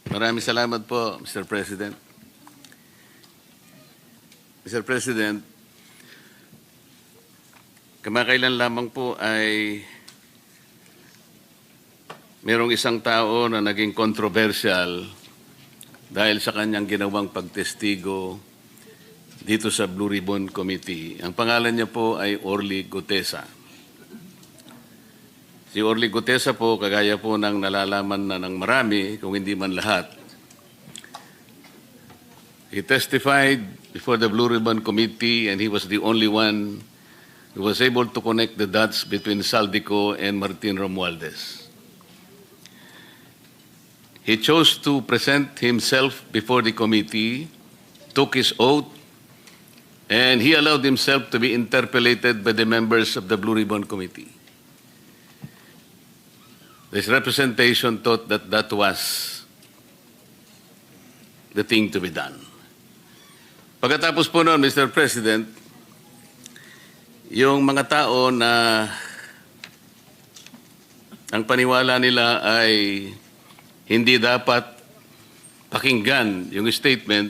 Maraming salamat po, Mr. President. Mr. President, kamakailan lamang po ay merong isang tao na naging controversial dahil sa kanyang ginawang pagtestigo dito sa Blue Ribbon Committee. Ang pangalan niya po ay Orly Gutesa. Si Orly Gutesa po, kagaya po ng nalalaman na ng marami, kung hindi man lahat, he testified before the Blue Ribbon Committee and he was the only one who was able to connect the dots between Saldico and Martin Romualdez. He chose to present himself before the committee, took his oath, and he allowed himself to be interpellated by the members of the Blue Ribbon Committee. This representation thought that that was the thing to be done. Pagkatapos po noon, Mr. President, yung mga tao na ang paniwala nila ay hindi dapat pakinggan yung statement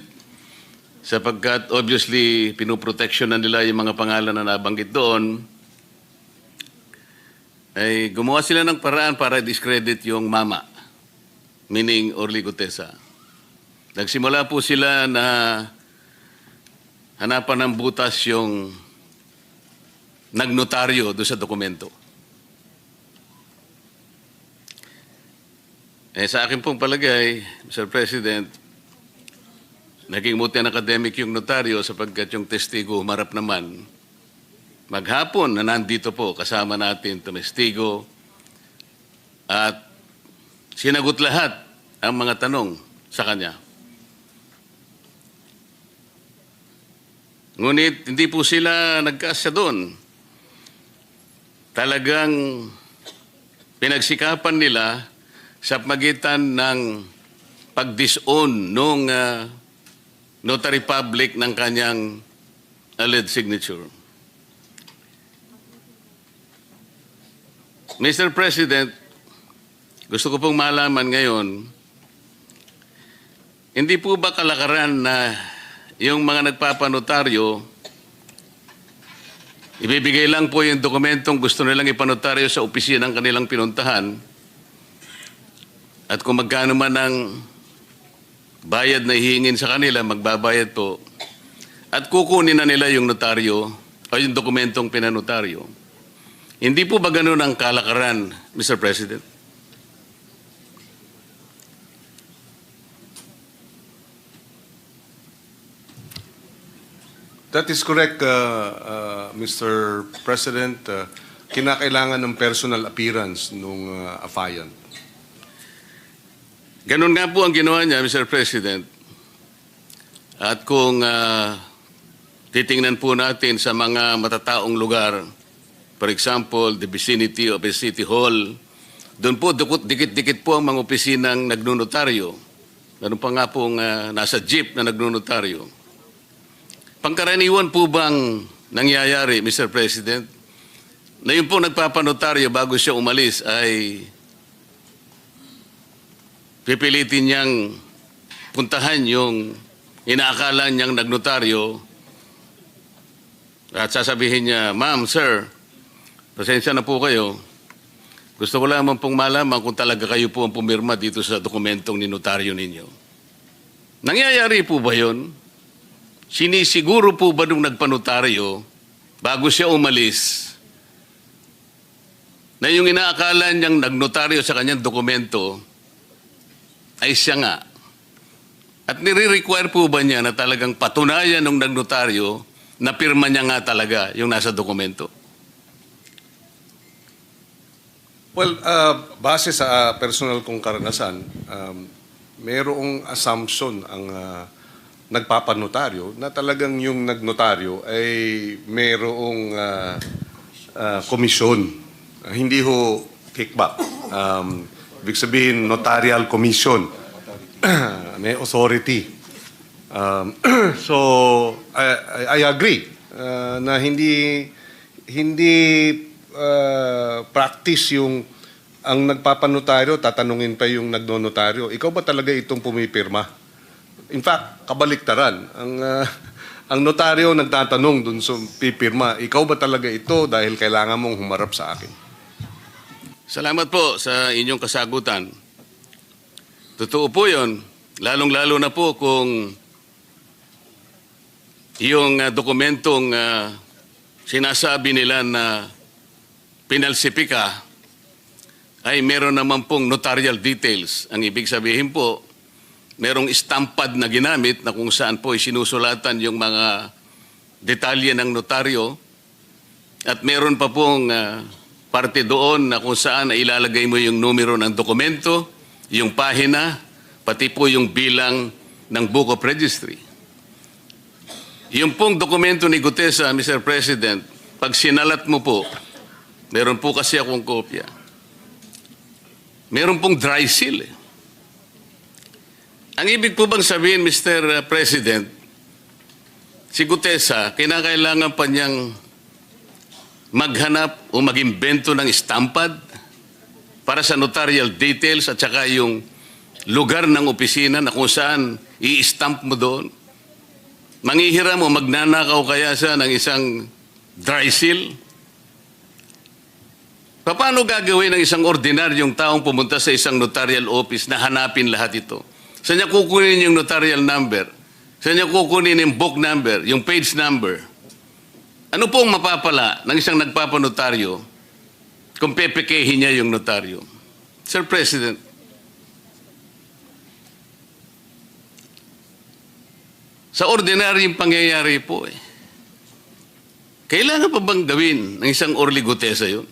sapagkat obviously pinoproteksyonan nila yung mga pangalan na nabanggit doon, ay gumawa sila ng paraan para discredit yung mama, meaning Orly Gutesa. Nagsimula po sila na hanapan ng butas yung nagnotaryo doon sa dokumento. Sa akin pong palagay, Mr. President, naging muti ang academic yung notaryo sapagkat yung testigo humarap naman. Maghapon na nandito po kasama natin tumestigo at sinagot lahat ang mga tanong sa kanya. Ngunit hindi po sila nagkasya doon. Talagang pinagsikapan nila sa pagitan ng pag-disown nung notary public ng kanyang alleged signature. Mr. President, gusto ko pong malaman ngayon, hindi po ba kalakaran na yung mga nagpapanotaryo, ibibigay lang po yung dokumentong gusto nilang ipanotaryo sa opisina ng kanilang pinuntahan at kung magkano man ang bayad na hihingin sa kanila, magbabayad po at kukunin na nila yung notaryo o yung dokumentong pinanotaryo. Hindi po ba ganun ang kalakaran, Mr. President? That is correct, Mr. President. Kinakailangan ng personal appearance nung affiant. Ganun nga po ang ginawa niya, Mr. President. At kung titingnan po natin sa mga matataong lugar, for example, the vicinity of a city hall, doon po dikit-dikit po ang mga opisinang nagnunotaryo. Ganun pa nga pong nasa jeep na nagnunotaryo. Pangkaraniwan po bang nangyayari, Mr. President, na yung po nagpapanotaryo bago siya umalis ay pipilitin niyang puntahan yung inaakala niyang nagnotaryo at sasabihin niya, "Ma'am, sir, pasensya na po kayo. Gusto ko lamang pong malaman kung talaga kayo po ang pumirma dito sa dokumentong ninotaryo ninyo." Nangyayari po ba yun? Sinisiguro po ba nung nagpanotaryo bago siya umalis na yung inaakala niyang nagnotaryo sa kanyang dokumento ay siya nga? At nire-require po ba niya na talagang patunayan ng nagnotaryo na pirma niya nga talaga yung nasa dokumento? Well, base sa personal kong karanasan, mayroong assumption ang nagpapanotaryo na talagang yung nagnotaryo ay mayroong komisyon. Hindi ho kickback. Ibig sabihin, notarial commission. May authority. So, I agree na hindi practice yung ang nagpapanotaryo, tatanungin pa yung nagnonotaryo, ikaw ba talaga itong pumipirma? In fact, kabaliktaran. Ang notaryo nagtatanong dun sa pipirma, ikaw ba talaga ito dahil kailangan mong humarap sa akin? Salamat po sa inyong kasagutan. Totoo po yun, lalong-lalo na po kung yung dokumentong sinasabi nila na pinalsipika ay meron naman pong notarial details. Ang ibig sabihin po, merong stampad na ginamit na kung saan po sinusulatan yung mga detalye ng notaryo at meron pa pong parte doon na kung saan ilalagay mo yung numero ng dokumento, yung pahina, pati po yung bilang ng Book of Registry. Yung pong dokumento ni Gutesa, Mr. President, pag sinalat mo po, meron po kasi akong kopya. Meron pong dry seal eh. Ang ibig po bang sabihin, Mr. President, si Gutesa, kinakailangan pa niyang maghanap o mag-imbento ng stampad para sa notarial details at saka yung lugar ng opisina na kung saan i-stamp mo doon? Manghihiram o magnanakaw kaya siya ng isang dry seal? Paano gagawin ng isang ordinaryong taong pumunta sa isang notarial office na hanapin lahat ito? Saan niya kukunin yung notarial number? Saan niya kukunin yung book number, yung page number? Ano pong mapapala ng isang nagpapanotaryo kung pepekehin niya yung notaryo? Sir President, sa ordinaryong pangyayari po kailangan pa bang gawin ng isang Orly Gutesa yun?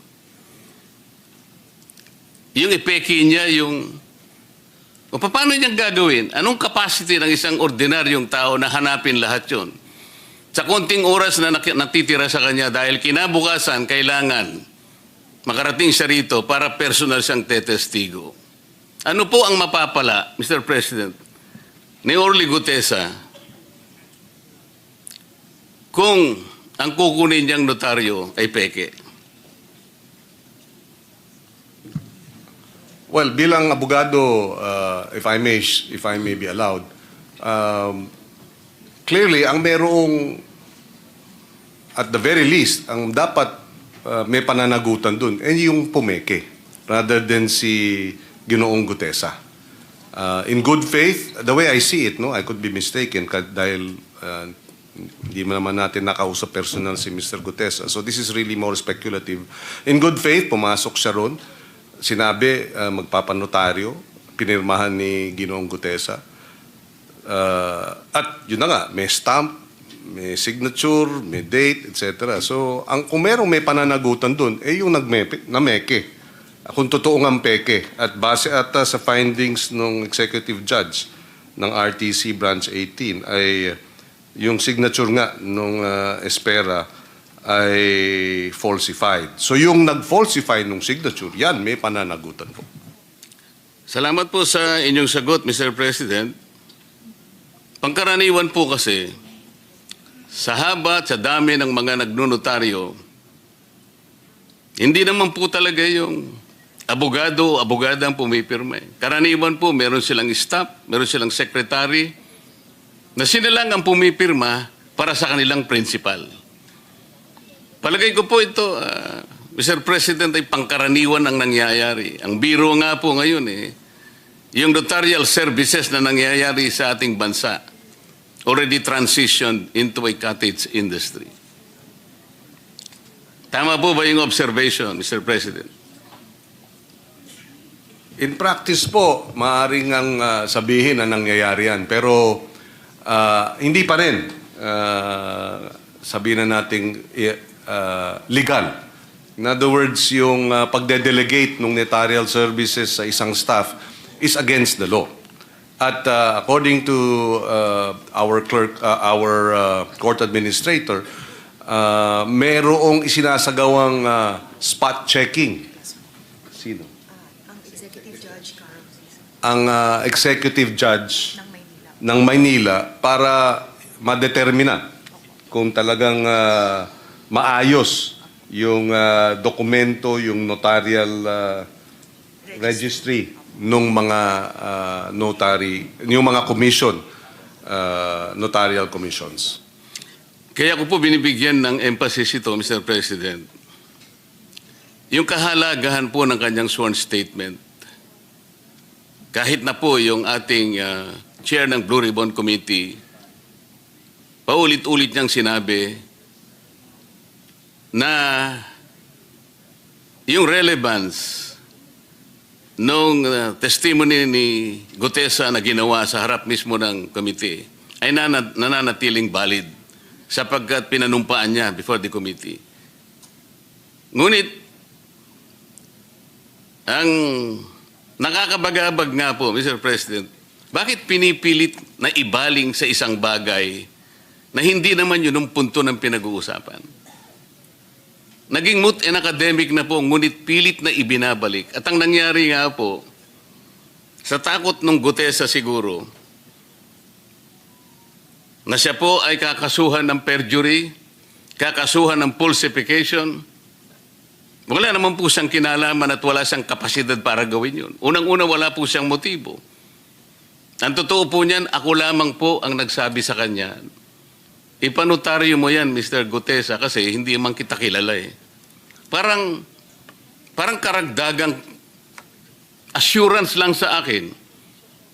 Yung ipeke niya yung... O paano niyang gagawin? Anong capacity ng isang ordinaryong tao na hanapin lahat yun? Sa konting oras na natitira sa kanya dahil kinabukasan kailangan makarating siya rito para personal siyang tetestigo. Ano po ang mapapala, Mr. President, ni Orly Gutesa kung ang kukunin niyang notaryo ay peke? Well, bilang abogado, if I may be allowed, clearly, ang merong, at the very least, ang dapat may pananagutan dun, yung pumeke, rather than si Ginoong Gutesa. In good faith, the way I see it, no, I could be mistaken dahil hindi naman natin nakausap personal si Mr. Gutesa. So this is really more speculative. In good faith, pumasok siya ron. Sinabi, magpapanotaryo, pinirmahan ni Ginoong Gutesa. At yun na nga, may stamp, may signature, may date, etc. So, kung merong may pananagutan dun, yung nameke. Kung totoo ng peke. At base ata sa findings ng executive judge ng RTC Branch 18, ay yung signature nga nung Espera ay falsified. So yung nag-falsify nung signature, yan, may pananagutan po. Salamat po sa inyong sagot, Mr. President. Pangkaraniwan po kasi, sa haba at sa dami ng mga nagnonotaryo, hindi naman po talaga yung abogado o abogada ang pumipirma. Karaniwan po, meron silang staff, meron silang secretary, na sila lang ang pumipirma para sa kanilang principal. Palagay ko po ito, Mr. President, ay pangkaraniwan ang nangyayari. Ang biro nga po ngayon yung notarial services na nangyayari sa ating bansa already transitioned into a cottage industry. Tama po ba yung observation, Mr. President? In practice po, maaaring ang sabihin na nangyayari yan. Pero hindi pa rin sabihin na nating legal. In other words, yung pagde-delegate ng notarial services sa isang staff is against the law. At according to our clerk, our court administrator, merong isinasagawang spot checking. Sino? Ang executive judge, Carlos. Ang executive judge ng Maynila para madetermina kung talagang maayos yung dokumento, yung notarial registry nung mga notary, yung mga commission, notarial commissions. Kaya ko po binibigyan ng emphasis ito, Mr. President. Yung kahalagahan po ng kanyang sworn statement, kahit na po yung ating chair ng Blue Ribbon Committee, paulit-ulit niyang sinabi na yung relevance nung testimony ni Gutesa na ginawa sa harap mismo ng committee ay nananatiling valid sapagkat pinanumpaan niya before the committee. Ngunit, ang nakakabagabag nga po, Mr. President, bakit pinipilit na ibaling sa isang bagay na hindi naman yun ang punto ng pinag-uusapan? Naging moot and academic na po, ngunit pilit na ibinabalik. At ang nangyari nga po, sa takot ng Gutesa siguro, na siya po ay kakasuhan ng perjury, kakasuhan ng falsification. Wala naman po siyang kinalaman at wala siyang kapasidad para gawin yun. Unang-una, wala po siyang motibo. Ang totoo po niyan, ako lamang po ang nagsabi sa kanya, ipanotaryo mo yan, Mr. Gutesa, kasi hindi man kita kilala eh. Parang karagdagang assurance lang sa akin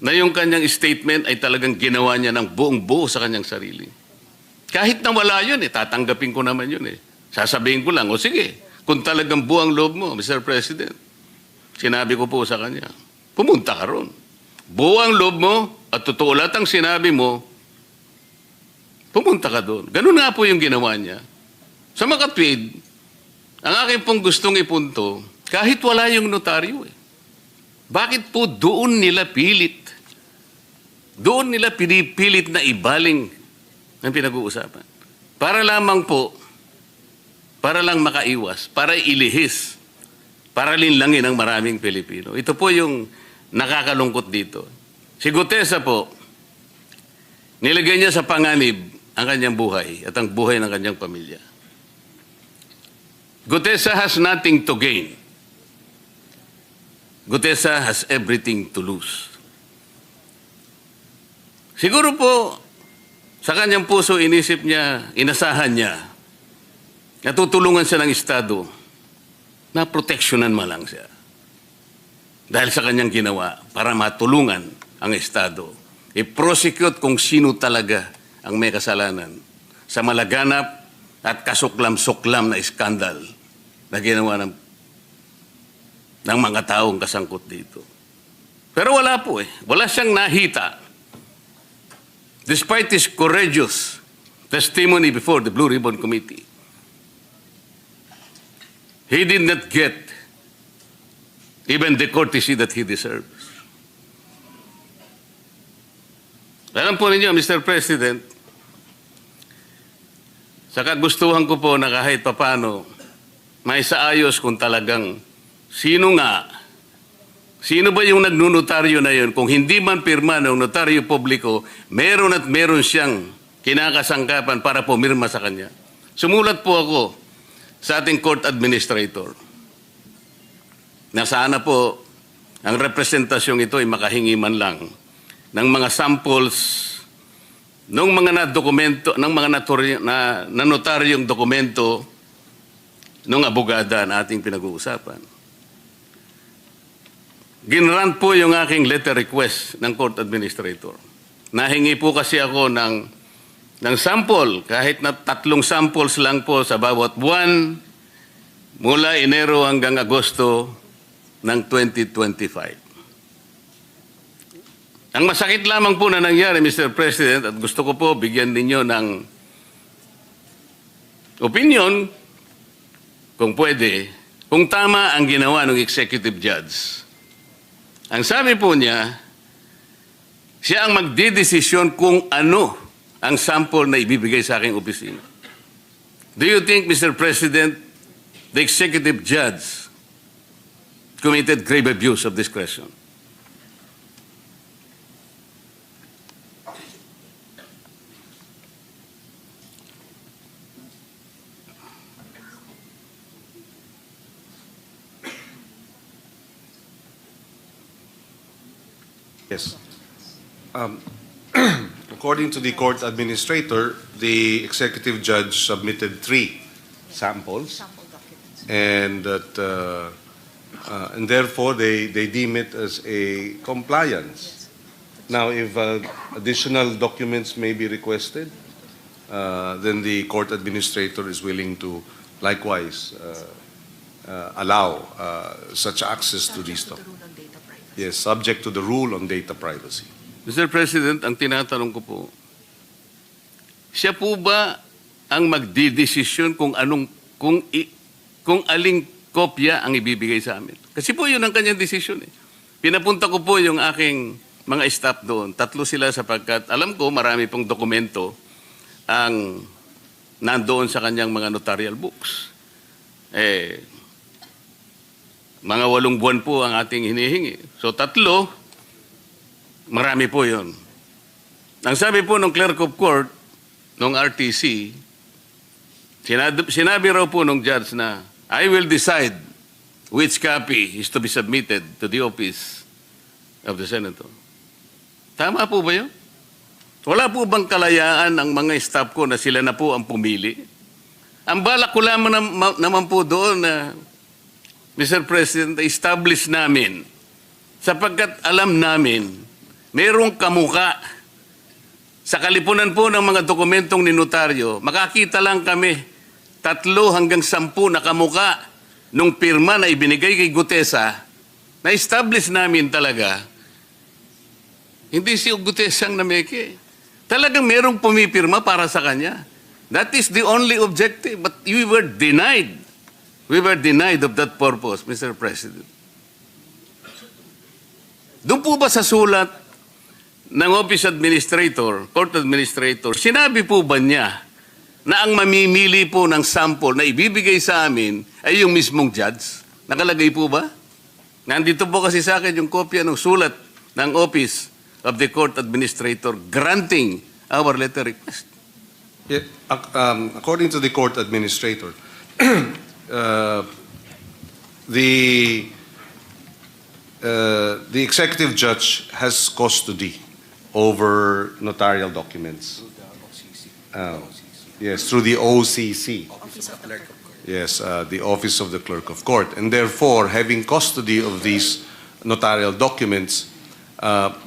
na yung kanyang statement ay talagang ginawa niya ng buong-buo sa kanyang sarili. Kahit na wala yun eh, tatanggapin ko naman yun eh. Sasabihin ko lang, o sige, kung talagang buang loob mo, Mr. President, sinabi ko po sa kanya, pumunta ka ron. Buang loob mo at totoo lahat ang sinabi mo, pumunta ka doon. Ganun nga po yung ginawa niya. Sa makatwid, ang akin pong gustong ipunto, kahit wala yung notaryo eh. Bakit po doon nila pilit? Doon nila pinipilit na ibaling ang pinag-uusapan. Para lamang po, para lang makaiwas, para ilihis, para linlangin ang maraming Pilipino. Ito po yung nakakalungkot dito. Si Gutesa po, nilagay niya sa panganib ang kanyang buhay at ang buhay ng kanyang pamilya. Gutesa has nothing to gain. Gutesa has everything to lose. Siguro po, sa kanyang puso, inisip niya, inasahan niya, natutulungan siya ng Estado na proteksyonan man lang siya. Dahil sa kanyang ginawa para matulungan ang Estado. I-prosecute kung sino talaga ang may kasalanan sa malaganap at kasuklam-suklam na iskandal na ginawa ng mga taong kasangkot dito. Pero wala po eh. Wala siyang nahita. Despite his courageous testimony before the Blue Ribbon Committee, he did not get even the courtesy that he deserves. Alam po ninyo, Mr. President, sa kagustuhan ko po na kahit papano, may saayos kung talagang sino ba yung nagnunotaryo na yun? Kung hindi man pirma ng notaryo publiko, meron at meron siyang kinakasangkapan para pumirma sa kanya. Sumulat po ako sa ating court administrator na sana po ang representasyong ito ay makahingi man lang ng mga samples ng mga na-dokumento, ng mga notaryong dokumento ng abogada na ating pinag-uusapan. Ginrant po yung aking letter request ng court administrator. Nahingi po kasi ako ng sample, kahit na 3 samples lang po sa bawat buwan, mula Enero hanggang Agosto ng 2025. Ang masakit lamang po na nangyari, Mr. President, at gusto ko po bigyan ninyo ng opinion, kung pwede, kung tama ang ginawa ng executive judge. Ang sabi po niya, siya ang magdidesisyon kung ano ang sample na ibibigay sa aking opisina. Do you think, Mr. President, the executive judge committed grave abuse of discretion? Yes. According to the court administrator, the executive judge submitted 3 samples, Sample documents. and therefore they deem it as a compliance. Now, if additional documents may be requested, then the court administrator is willing to likewise allow such access to these Subject to the documents. rule on data privacy. Yes, subject to the rule on data privacy. Mr. President, ang tinatanong ko po, siya po ba ang magdidesisyon kung aling kopya ang ibibigay sa amin? Kasi po yun ang kanyang desisyon eh. Pinapunta ko po yung aking mga staff doon. 3 sila sapagkat alam ko marami pong dokumento ang nandoon sa kanyang mga notarial books. Mga 8 buwan po ang ating hinihingi. So 3, marami po yun. Ang sabi po ng clerk of court, ng RTC, sinabi raw po ng judge na, I will decide which copy is to be submitted to the office of the senator. Tama po ba yun? Wala po bang kalayaan ang mga staff ko na sila na po ang pumili? Ang balak ko lamang naman po doon na, Mr. President, establish namin sapagkat alam namin merong kamuka. Sa kalipunan po ng mga dokumentong ninotaryo, makakita lang kami 3 hanggang 10 na kamuka nung pirma na ibinigay kay Gutesa, na-establish namin talaga, hindi si Gutesa ang nameke. Talagang merong pumipirma para sa kanya. That is the only objective. But we were denied. We were denied of that purpose, Mr. President. Doon po ba sa sulat ng Office Administrator, Court Administrator, sinabi po ba niya na ang mamimili po ng sample na ibibigay sa amin ay yung mismong judge? Nakalagay po ba? Nandito po kasi sa akin yung kopya ng sulat ng Office of the Court Administrator granting our letter request. Yeah, according to the court administrator, the executive judge has custody over notarial documents. Yes, through the OCC. Office of the Clerk. Yes, the Office of the Clerk of Court. And therefore, having custody of these notarial documents,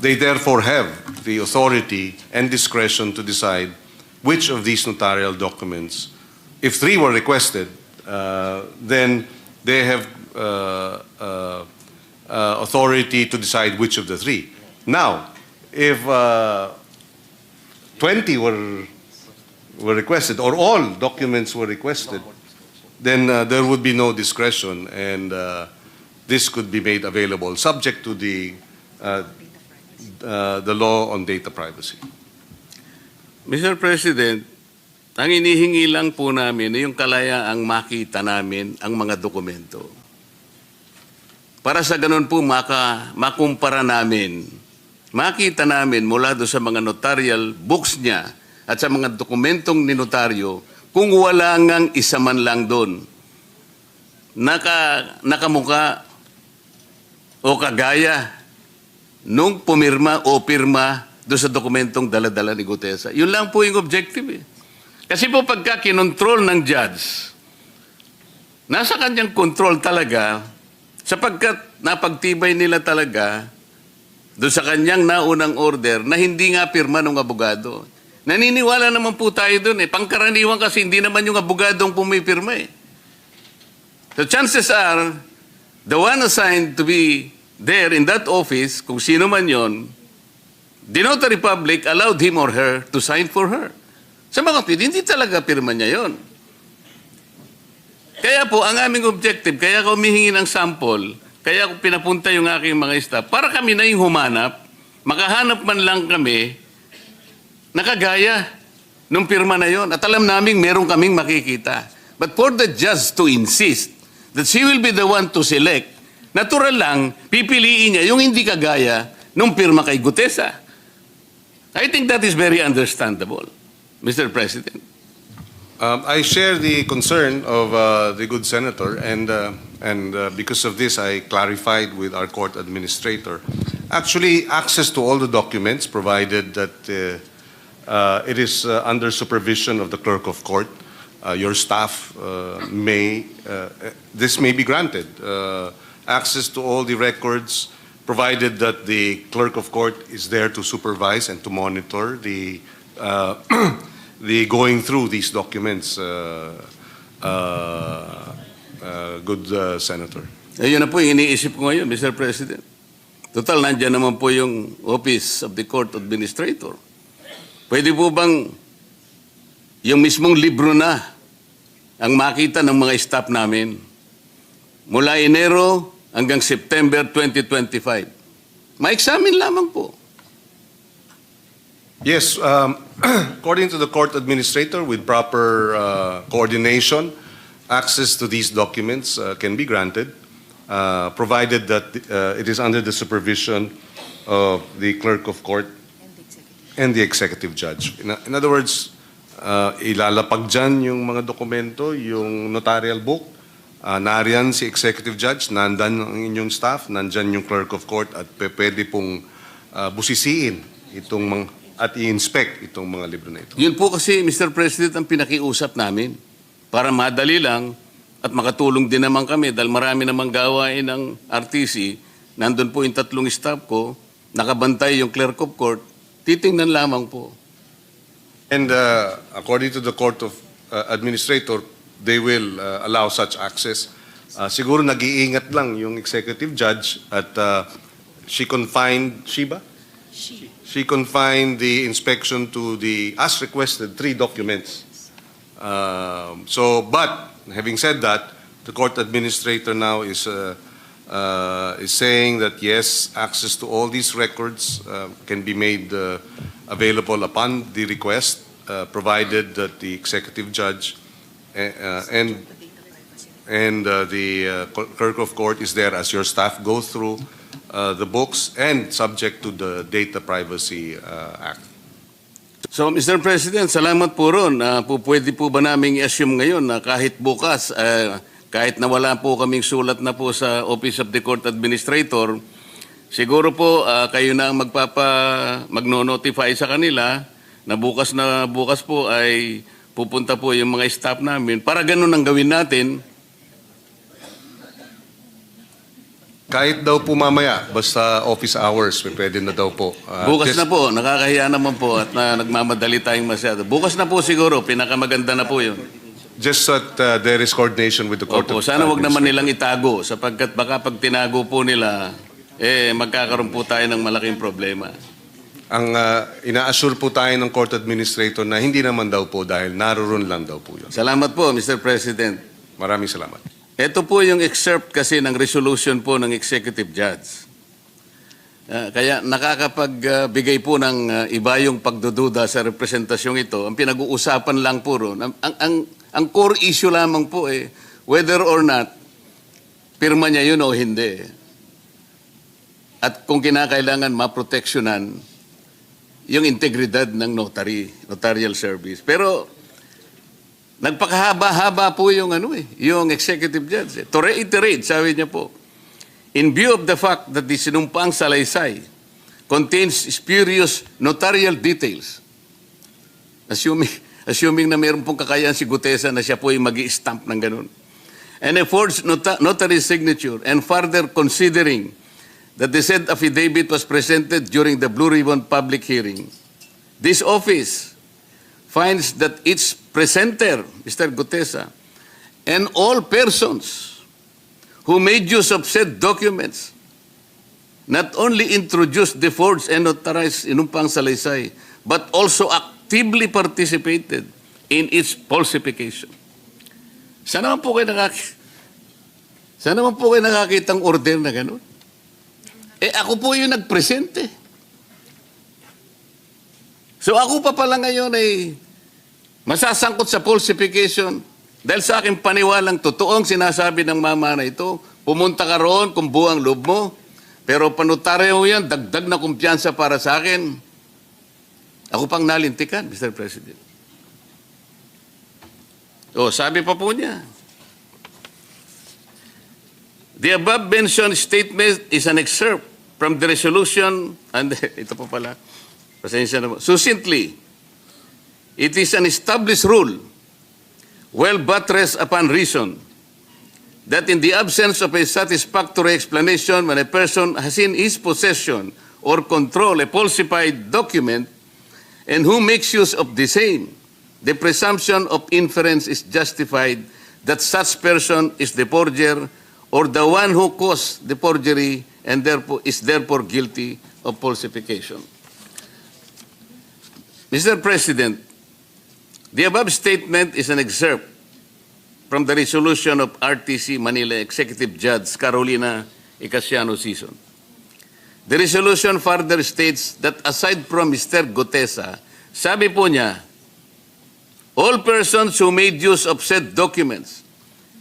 they therefore have the authority and discretion to decide which of these notarial documents, if 3 were requested, then they have authority to decide which of the 3. Now, if 20 were requested, or all documents were requested, then there would be no discretion, and this could be made available, subject to the law on data privacy. Mr. President, ang inihingi lang po namin ay yung kalayaang makita namin ang mga dokumento. Para sa ganun po makumpara namin, makita namin mula doon sa mga notarial books niya at sa mga dokumentong ninotaryo kung wala ngang isa man lang doon nakamuka o kagaya nung pumirma o pirma doon sa dokumentong dala-dala ni Gutesa. Yun lang po yung objective eh. Kasi po pagka kinontrol ng judge, nasa kanyang control talaga sapagkat napagtibay nila talaga doon sa kanyang naunang order na hindi nga pirma ng abogado. Naniniwala naman po tayo doon eh. Pangkaraniwan kasi hindi naman yung abogadong pumipirma eh. So chances are, the one assigned to be there in that office, kung sino man yon, the notary public allowed him or her to sign for her. Sa mga kapit, hindi talaga pirma niya yon. Kaya po, ang aming objective, kaya ako humihingi ng sample, kaya ako pinapunta yung aking mga staff, para kami na yung humanap, makahanap man lang kami, nakagaya nung pirma na yon. At alam namin, meron kaming makikita. But for the judge to insist that she will be the one to select, natural lang, pipiliin niya yung hindi kagaya nung pirma kay Gutesa. I think that is very understandable, Mr. President. I share the concern of the good senator, and And because of this, I clarified with our court administrator. Actually, access to all the documents, provided that it is under supervision of the clerk of court, your staff this may be granted. Access to all the records, provided that the clerk of court is there to supervise and to monitor the the going through these documents, good Senator. Ayun na po yung iniisip ko ngayon, Mr. President. Total, nandiyan naman po yung Office of the Court Administrator. Pwede po bang yung mismong libro na ang makita ng mga staff namin mula Enero hanggang September 2025? Ma-examine lamang po. Yes, according to the court administrator, with proper coordination, access to these documents can be granted, provided that it is under the supervision of the clerk of court and the executive judge. In other words, ilalapag dyan yung mga dokumento, yung notarial book, nariyan si executive judge, nandan ang inyong staff, nandyan yung clerk of court, at pwede pong busisiin itong at i-inspect itong mga libro na ito. Yun po kasi, Mr. President, ang pinakiusap namin para madali lang at makatulong din naman kami dahil marami namang gawain ng RTC. Nandun po yung 3 staff ko, nakabantay yung clerk of court, titingnan lamang po. And according to the court of administrator, they will allow such access. Siguro nag-iingat lang yung executive judge at she confined the inspection to the, as requested, 3 documents. But having said that, the court administrator now is saying that yes, access to all these records can be made available upon the request, provided that the executive judge and the clerk of court is there as your staff go through the books and subject to the Data Privacy Act. So, Mr. President, salamat po ron. Pwede po ba namin i-assume ngayon na kahit bukas, kahit na wala po kaming sulat na po sa Office of the Court Administrator, siguro po kayo na ang magno-notify sa kanila na bukas po ay pupunta po yung mga staff namin para ganun ang gawin natin. Kahit daw po mamaya, basta office hours, pwede na daw po. Bukas na po, nakakahiya naman po at nagmamadali tayong masyado. Bukas na po siguro, pinakamaganda na po yun. Just that there is coordination with the court. Opo, sana wag naman nilang itago sapagkat baka pag tinago po nila, magkakaroon po tayo ng malaking problema. Ang ina-assure po tayo ng court administrator na hindi naman daw po dahil naroon lang daw po yun. Salamat po, Mr. President. Maraming salamat. Ito po yung excerpt kasi ng resolution po ng executive judge. Kaya nakakapagbigay po ng iba yung pagdududa sa representasyong ito. Ang pinag-uusapan lang po ron. Ang core issue lamang po whether or not pirma niya yun o hindi. At kung kinakailangan maproteksyonan yung integridad ng notarial service. Pero nagpakahaba-haba po yung yung executive judge. To reiterate, sabi niya po, in view of the fact that the sinumpaang salaysay contains spurious notarial details, assuming na mayroon pong kakayahan si Gutesa na siya po yung mag-i-stamp ng ganun, and a forged notary signature, and further considering that the said affidavit was presented during the Blue Ribbon public hearing, this office finds that its presenter, Mr. Gutesa, and all persons who made use of said documents not only introduced the forged and notarized inumpang salaysay, but also actively participated in its falsification. Sana naman po kayo nakakitang order na gano'n? Ako po yung nagpresente. So ako pa pala ngayon masasangkot sa falsification dahil sa aking paniwalang totoong sinasabi ng mama na ito, pumunta ka roon kung buwang loob mo, pero panutaryo yan, dagdag na kumpiyansa para sa akin. Ako pang nalintikan, Mr. President. Sabi pa po niya, The above-mentioned statement is an excerpt from the resolution, and ito po pala, pasensya na po. Succinctly, it is an established rule, well buttressed upon reason, that in the absence of a satisfactory explanation when a person has in his possession or control a falsified document and who makes use of the same, the presumption of inference is justified that such person is the forger or the one who caused the forgery and therefore is therefore guilty of falsification. Mr. President, the above statement is an excerpt from the resolution of RTC Manila Executive Judge Carolina Icasiano Sison. The resolution further states that aside from Mr. Gutesa, sabi po niya, all persons who made use of said documents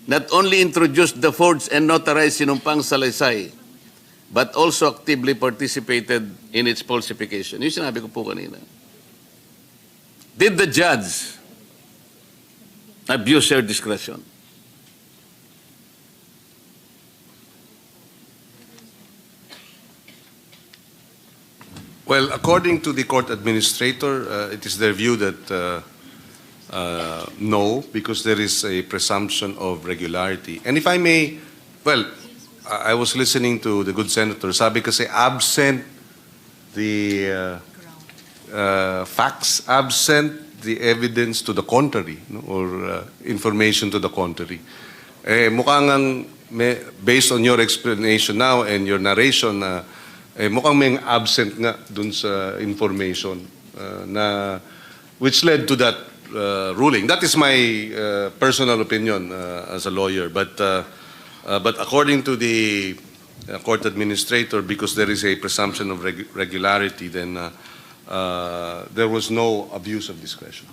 not only introduced the forged and notarized sinumpang salaysay, but also actively participated in its falsification. Yung sinabi ko po kanina. Did the judge abuse her discretion? Well, according to the court administrator, it is their view that no, because there is a presumption of regularity. And if I may, well, I was listening to the good senator. Sabi kasi absent the facts, absent the evidence to the contrary, no? Or information to the contrary. Mukhang based on your explanation now and your narration, mukhang may absent nga dun sa information na which led to that ruling. That is my personal opinion as a lawyer. But according to the court administrator, because there is a presumption of regularity, then there was no abuse of discretion.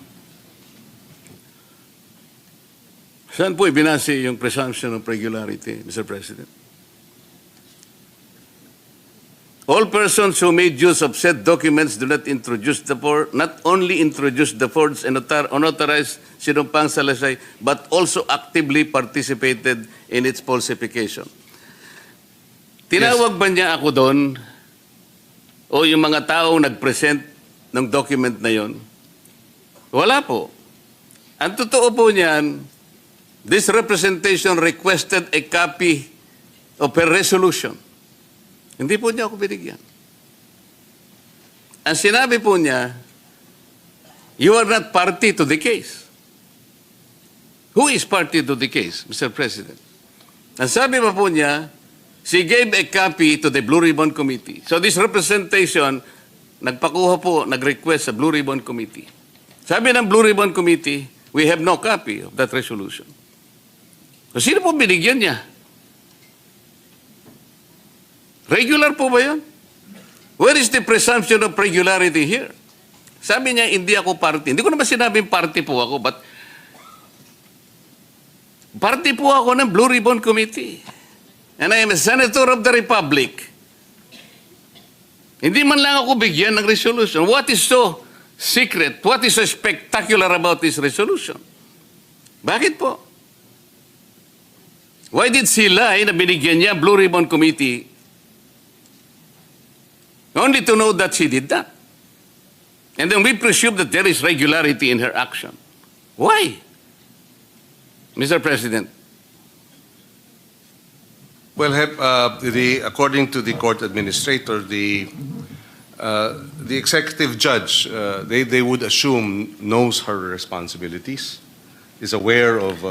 Saan po ibinase yung presumption of regularity, Mr. President? All persons who made use of said documents do not only introduce the forged and unauthorized sinumpang salaysay, but also actively participated in its falsification. Tinawag ba niya ako doon o yung mga taong nag-present ng document na yon? Wala po. Ang totoo po niyan, this representation requested a copy of her resolution. Hindi po niya ako binigyan. Ang sinabi po niya, you are not party to the case. Who is party to the case, Mr. President? Ang sabi pa po niya, she gave a copy to the Blue Ribbon Committee. So this representation, nagpakuha po, nag-request sa Blue Ribbon Committee. Sabi ng Blue Ribbon Committee, we have no copy of that resolution. So sino po binigyan niya? Regular po ba yun? Where is the presumption of regularity here? Sabi niya, hindi ako party. Hindi ko naman sinabing party po ako, but party po ako ng Blue Ribbon Committee. And I am a senator of the Republic. Hindi man lang ako bigyan ng resolution. What is so secret? What is so spectacular about this resolution? Bakit po? Why did she lie na binigyan niya Blue Ribbon Committee only to know that she did that? And then we presume that there is regularity in her action. Why? Mr. President. Well, according to the court administrator, the executive judge, they would assume knows her responsibilities, is aware of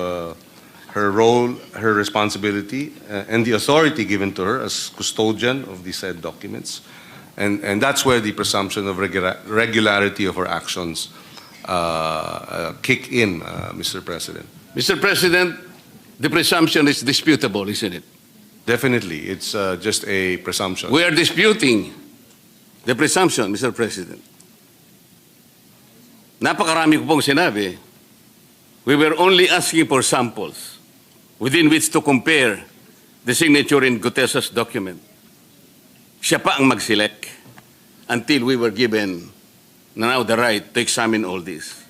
her role, her responsibility, and the authority given to her as custodian of the said documents. And that's where the presumption of regularity of her actions kick in, Mr. President. Mr. President, the presumption is disputable, isn't it? Definitely, it's just a presumption. We are disputing the presumption, Mr. President. Napakarami ko pong sinabi. We were only asking for samples within which to compare the signature in Gutesa's document. Siya pa ang mag-select until we were given now the right to examine all this.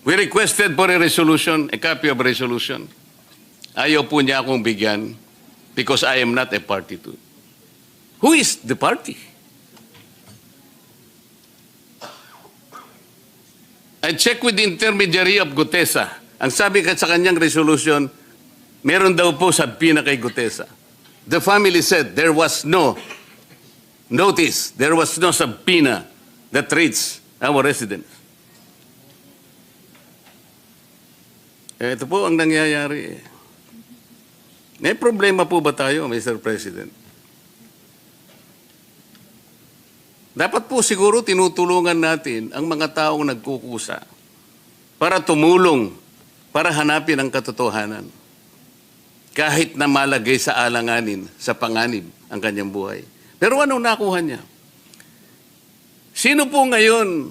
We requested for a resolution, a copy of a resolution. Ayaw po niya akong bigyan. because I am not a party to it. Who is the party? I check with the intermediary of Gutesa. Ang sabi sa kanyang resolution, meron daw po sabina kay Gutesa. The family said there was no notice, there was no subpoena that reached our residence. Ito po ang nangyayari. May problema po ba tayo, Mr. President? Dapat po siguro tinutulungan natin ang mga taong nagkukusa para tumulong, para hanapin ang katotohanan. Kahit na malagay sa alanganin, sa panganib ang kanyang buhay. Pero anong nakuha niya? Sino po ngayon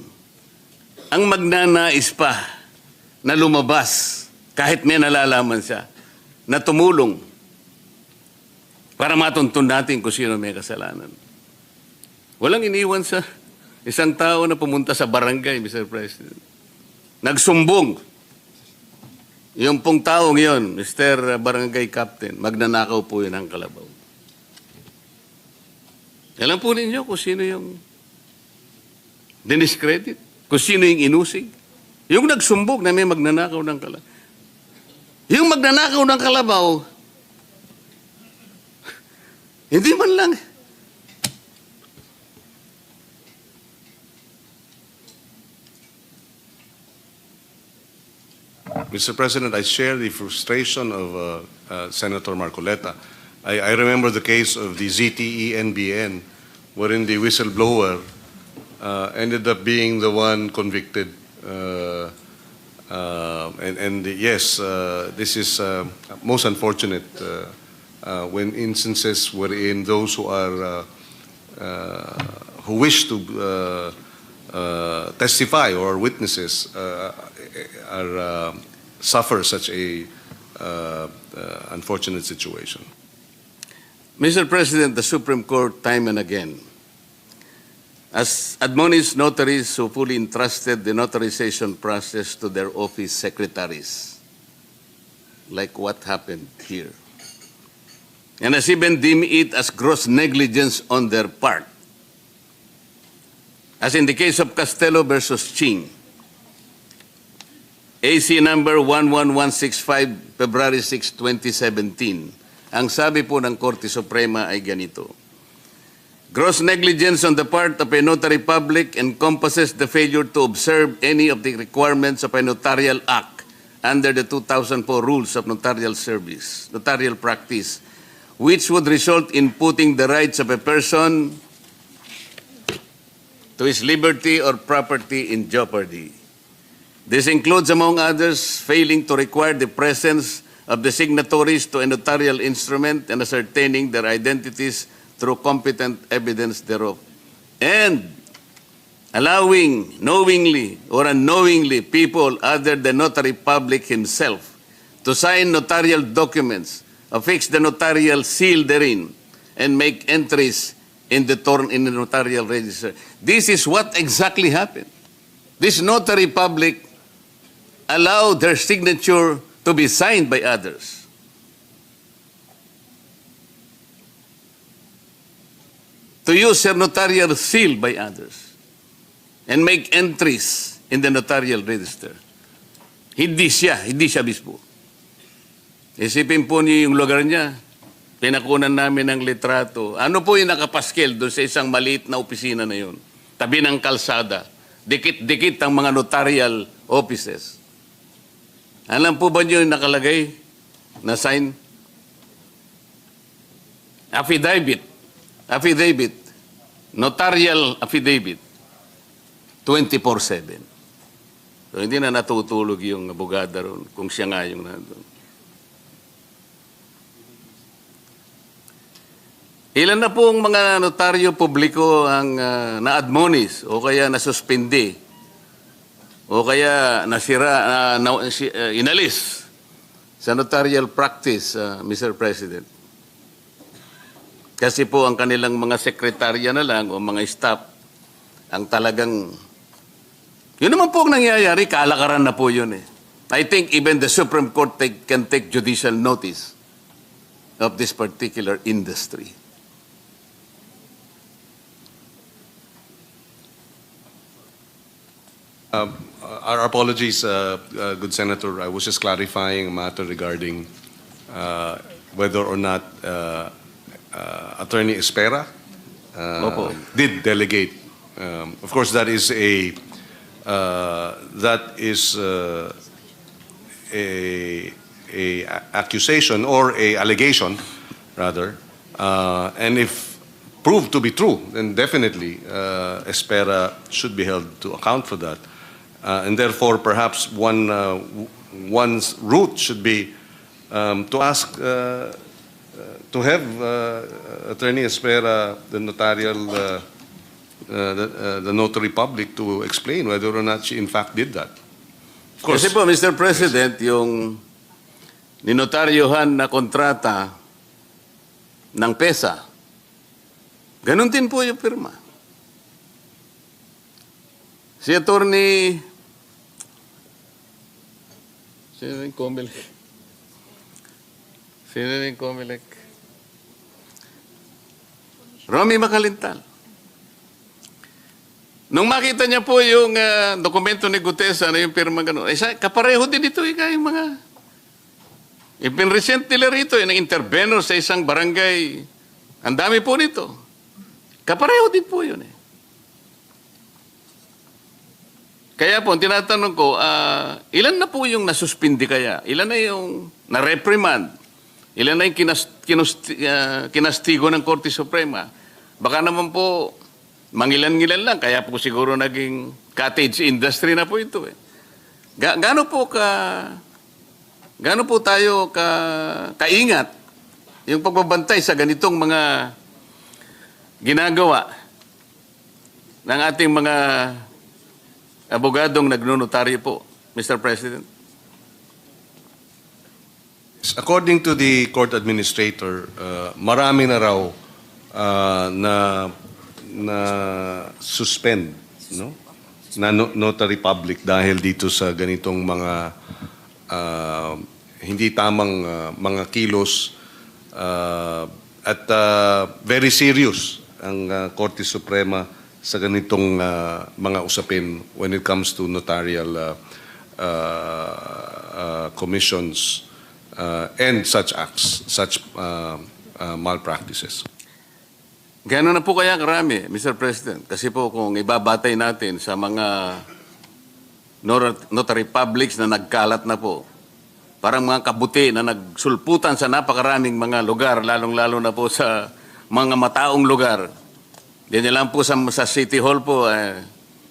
ang magnanais pa na lumabas kahit may nalalaman siya na tumulong para matuntun natin kung sino may kasalanan? Walang iniwan sa isang tao na pumunta sa barangay, Mr. President. Nagsumbong. Yung pong taong yun, Mr. Barangay Captain, magnanakaw po yun ang kalabaw. Alam po ninyo kung sino yung diniscredit, kung sino yung inusig. Yung nagsumbong na may magnanakaw ng kalabaw. Yung magnanakaw ng kalabaw, hindi man lang. Mr. President, I share the frustration of Senator Marcoleta. I remember the case of the ZTE-NBN, wherein the whistleblower ended up being the one convicted. Yes, this is most unfortunate when instances wherein those who are who wish to testify or witnesses suffer such a unfortunate situation. Mr. President, the Supreme Court time and again has admonished notaries who fully entrusted the notarization process to their office secretaries, like what happened here, and has even deemed it as gross negligence on their part, as in the case of Castelo versus Ching, AC number 11165, February 6, 2017. Ang sabi po ng Korte Suprema ay ganito: gross negligence on the part of a notary public encompasses the failure to observe any of the requirements of a notarial act under the 2004 rules of notarial service, notarial practice, which would result in putting the rights of a person to his liberty or property in jeopardy. This includes, among others, failing to require the presence of the signatories to a notarial instrument and ascertaining their identities through competent evidence thereof, and allowing knowingly or unknowingly people other than notary public himself to sign notarial documents, affix the notarial seal therein, and make entries in the notarial register. This is what exactly happened. This notary public allowed their signature to be signed by others. To use their notarial seal by others and make entries in the notarial register. Hindi siya mismo. Isipin po niyo yung lugar niya. Pinakunan namin ng litrato. Ano po yung nakapaskel doon sa isang maliit na opisina na yun? Tabi ng kalsada. Dikit-dikit ang mga notarial offices. Alam po ba niyo yung nakalagay na sign? Affidavit. Notarial affidavit. 24/7. So hindi na natutulog yung abogada ron kung siya nga yung nandun. Ilan na pong mga notaryo publiko ang na-admonish o kaya nasuspindi o kaya nasira, inalis sa notarial practice, Mr. President. Kasi po ang kanilang mga sekretarya na lang o mga staff ang talagang, yun naman po ang nangyayari, kalakaran na po yun eh. I think even the Supreme Court can take judicial notice of this particular industry. Our apologies, good Senator. I was just clarifying a matter regarding whether or not Attorney Espera Opo. did delegate. Of course, that is a accusation or a allegation, rather. And if proved to be true, then definitely Espera should be held to account for that. And therefore, perhaps one's route should be to ask to have Attorney Espera, the notarial, the notary public, to explain whether or not she in fact did that. Of course, Kasi po, Mr. President, yung ninotaryohan na kontrata ng PESA, ganun din po yung pirma. Si Attorney... Sino yung Comelec? Sino yung Comelec? Romy Macalintal. Nung makita niya po yung dokumento ni Gutesa na yung pirma gano'n, kapareho din ito yung mga ipinresent nila rito, yung intervenor sa isang barangay. Ang dami po nito. Kapareho din po yun eh. Kaya po, tinatanong ko, ilan na po yung nasuspindi kaya? Ilan na yung na-reprimand? Ilan na yung kinastigo ng Korte Suprema? Baka naman po, mangilan-ngilan lang, kaya po siguro naging cottage industry na po ito eh. Gaano po tayo kaingat yung pagbabantay sa ganitong mga ginagawa ng ating mga abogadong nagnunotaryo po, Mr. President? according to the court administrator, marami na raw na suspend, no? Na notary public dahil dito sa ganitong mga hindi tamang mga kilos at very serious ang Korte Suprema sa ganitong mga usapin when it comes to notarial commissions and such acts, such malpractices. Gano'n na po kaya karami, Mr. President? Kasi po kung ibabatay natin sa mga notary publics na nagkalat na po, parang mga kabuti na nagsulputan sa napakaraming mga lugar, lalong-lalo na po sa mga mataong lugar. Diyan lang po sa City Hall po,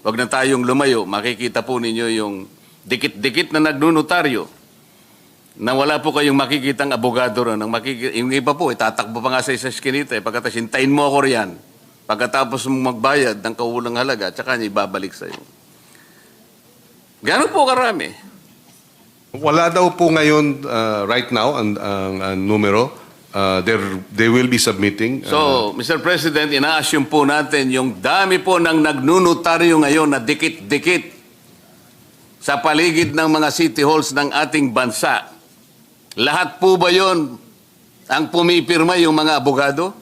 wag na tayong lumayo, makikita po ninyo yung dikit-dikit na nagnunotaryo na wala po kayong makikitang abogado ron. Yung iba po, tatakbo pa nga sa isang skinita. Pagkatapos, hintayin mo ako riyan. Pagkatapos mo magbayad ng kaulang halaga, tsaka niya ibabalik sa'yo. Gano'n po karami? Wala daw po ngayon, right now, ang numero. They will be submitting. So, Mr. President, ina-assume po natin yung dami po ng nagnunotaryo ngayon na dikit-dikit sa paligid ng mga city halls ng ating bansa. Lahat po ba yon ang pumipirma yung mga abogado?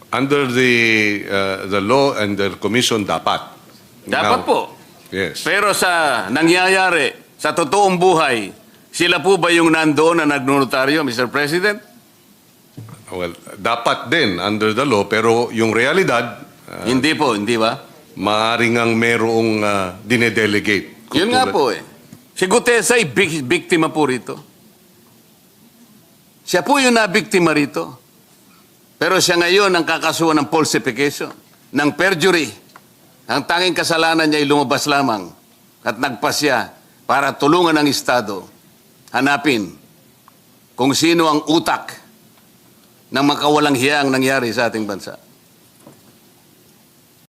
Under the law and the commission, dapat. Dapat Now, po. Yes. Pero sa nangyayari, sa totoong buhay, sila po ba yung nandoon na nagnunotaryo, Mr. President? Well, dapat din under the law, pero yung realidad, Hindi po, hindi ba? maaaring ang merong dinedelegate. Yun nga po eh. Si Gutesa ay biktima po rito. Siya po yung nabiktima rito. Pero siya ngayon ang kakasuhan ng falsification, ng perjury. Ang tanging kasalanan niya ay lumabas lamang at nagpasya para tulungan ang Estado hanapin kung sino ang utak ng makawalang hiyang nangyari sa ating bansa.